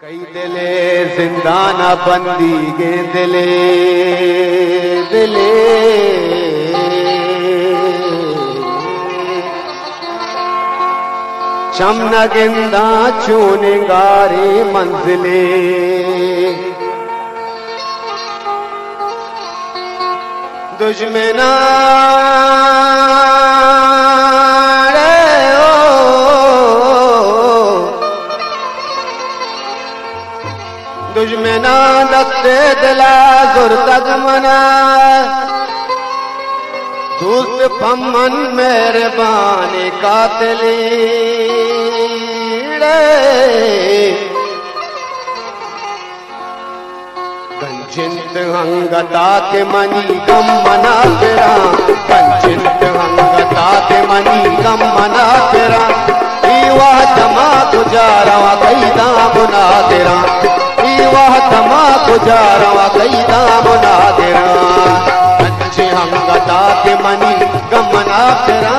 कई दिले जिंदाना बंदी गे दिले दिले शमना गिंदा चूनिंगारे मंजिले दुश्मना दुश्मना दस्ते दिला जुर तक मना दोस्त पमन मेहरबानी कातली कंचिंत हंगता के मनी गम मना तेरा कंचिंत हंगता के मनी गम मना तेरा वाह तमा गुजारा कई दामुना तेरा वाह तमा गुजारा कई दामुना तेरा कंचे हंगता के मनी गम मना तेरा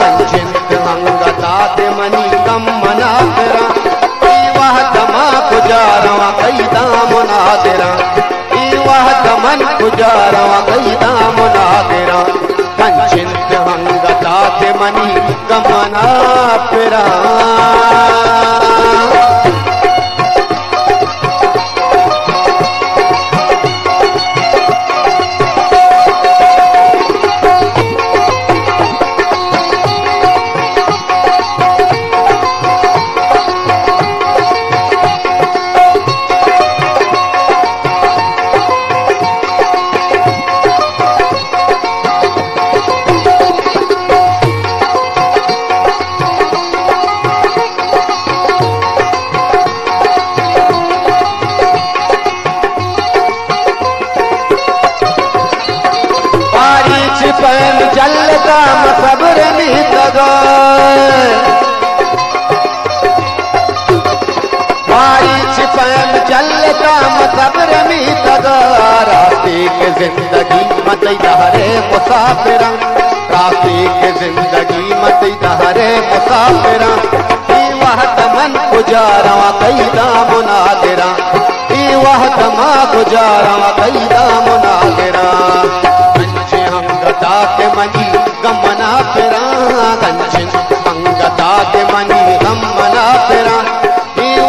कंचिंत हंगता के मनी गम मना तेरा वाह तमा गुजारा कई दामुना तेरा वाह तमन गुजारा कई दामुना तेरा कंचिंत हंगता के मनी गम मना तेरा जलता मसबर नहीं तगा बारिश पैम जलता मसबर नहीं तगा रास्ते के जिंदगी मत दहरे मुसाफिरा रास्ते के जिंदगी मत दहरे मुसाफिरा वाह तमन गुजारा कई दामुना तेरा वाह तमा गुजारा कई दामुना तेरा के मनी गमना फिरा कंचन मंगता के मनी गमना फिरा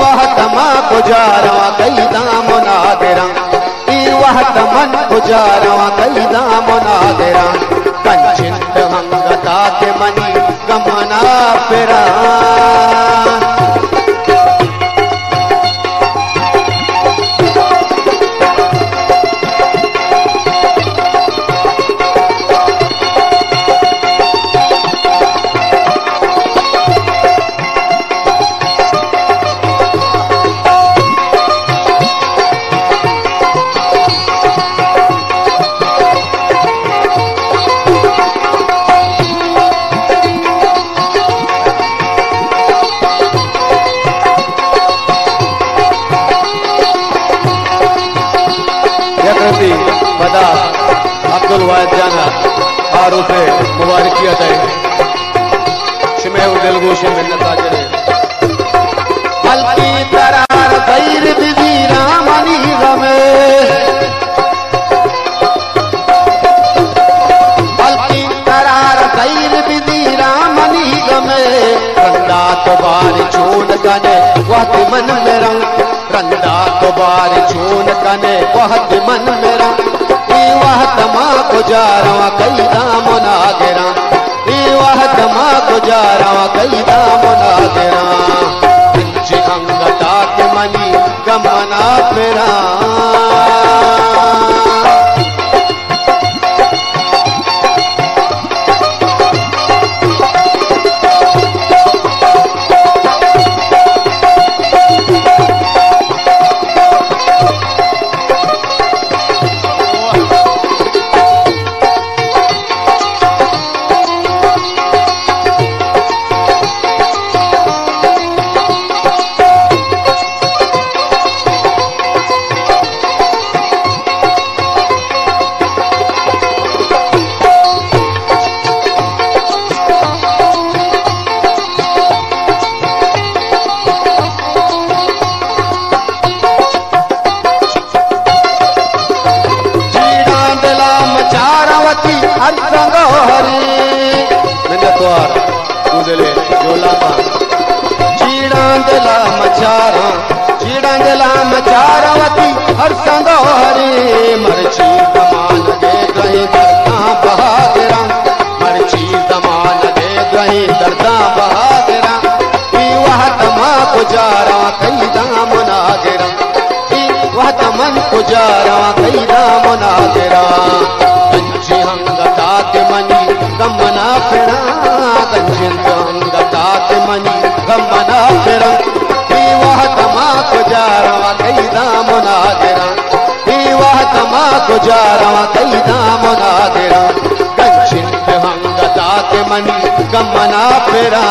वाह तमा गुजारा कई दामुना तेरा वाह तमन गुजारा कई दामुना तेरा कंचन मंगता के मनी गमना फिरा बदा अब्दुल वाहिद जाना और उसे मुबारकियत है शिमे दिलगोशे मिन्नत आजरे हल्की तरार गैर बिजी रामनी गमे हल्की तरार गैर बिजी रामनी गमे रंदा तो बार छोड़ कने वह मन मेरा रंदा तो बार छोड़ कने वह मन मेरा वाह तमा गुजारा कई दामुना तेरा वाह तमा गुजारा कई दामुना तेरा कंचे हंगता के मनी गमना फेरा मुनादिरा गंजी हंगतात मनी गमना फिरा गंजी हंगतात मनी गमना फिरा वह तमा को जारवा कैदा मुनादिरा वह तमा को जारवा कैदा मुनादिरा गंजी हंगतात मनी गमना फिरा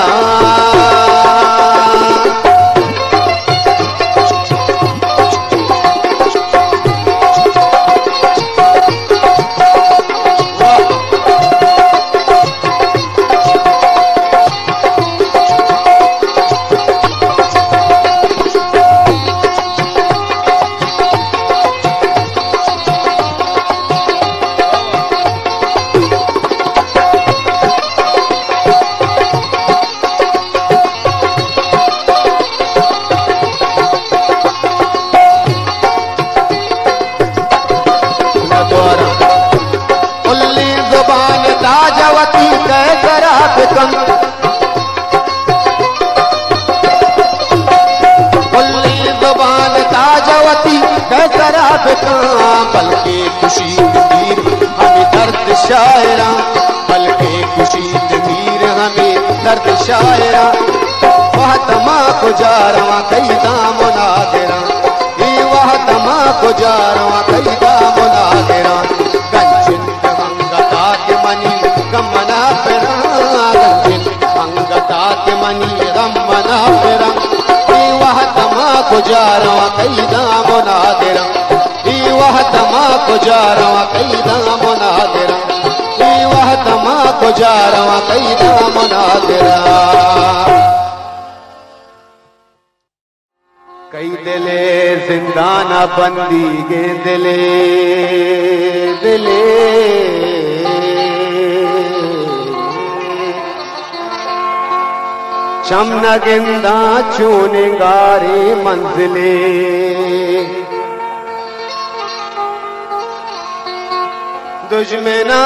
बल्कि खुशी मीर हमें दर्द शायरा बल्कि खुशी मीर हमें दर्द शायरा वह तमा को जारवा कैदा मुनादिरा वह तमा को जारवा कैदा मुनादिरा गंजिन हंगतात मनी गमना फिरा गंजिन हंगतात मनी गमना फिरा वह तमा को जारवा कैदा मुनादिरा वह तमा को जारवा कैदा मुनादिरा वह तमा को जारवा कैदा मुनादिरा कई दिले जिंदाना बंदी गे दिले दिले शमन गिंदा चूनिंगारे मंजिले दुश्मना